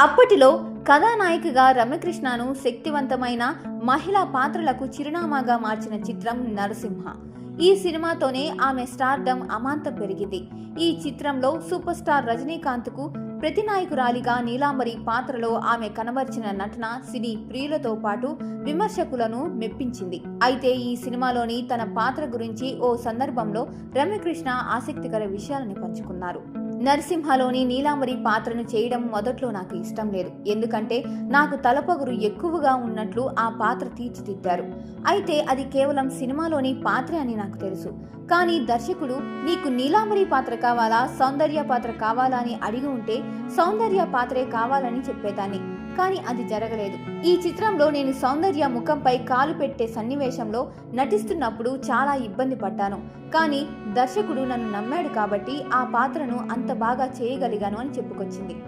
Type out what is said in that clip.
అప్పటిలో కథానాయికగా రమ్యకృష్ణను శక్తివంతమైన మహిళా పాత్రలకు చిరునామాగా మార్చిన చిత్రం నరసింహ. ఈ సినిమాతోనే ఆమె స్టార్డమ్ అమాంతం పెరిగింది. ఈ చిత్రంలో సూపర్ స్టార్ రజనీకాంత్కు ప్రతినాయకురాలిగా నీలాంబరి పాత్రలో ఆమె కనబరిచిన నటన సినీ ప్రియులతో పాటు విమర్శకులను మెప్పించింది. అయితే ఈ సినిమాలోని తన పాత్ర గురించి ఓ సందర్భంలో రమ్యకృష్ణ ఆసక్తికర విషయాలను పంచుకున్నారు. నరసింహలోని నీలాంబరి పాత్రను చేయడం మొదట్లో నాకు ఇష్టం లేదు. ఎందుకంటే నాకు తలపొగరు ఎక్కువగా ఉన్నట్లు ఆ పాత్ర తీర్చిదిద్దారు. అయితే అది కేవలం సినిమాలోని పాత్రే అని నాకు తెలుసు. కానీ దర్శకుడు నీకు నీలాంబరి పాత్ర కావాలా, సౌందర్య పాత్ర కావాలా అని అడిగి ఉంటే సౌందర్య పాత్రే కావాలని చెప్పేదాన్ని. కానీ అది జరగలేదు. ఈ చిత్రంలో నేను సౌందర్య ముఖంపై కాలు పెట్టే సన్నివేశంలో నటిస్తున్నప్పుడు చాలా ఇబ్బంది పడ్డాను. కానీ దర్శకుడు నన్ను నమ్మాడు కాబట్టి ఆ పాత్రను అంత బాగా చేయగలిగాను అని చెప్పుకొచ్చింది.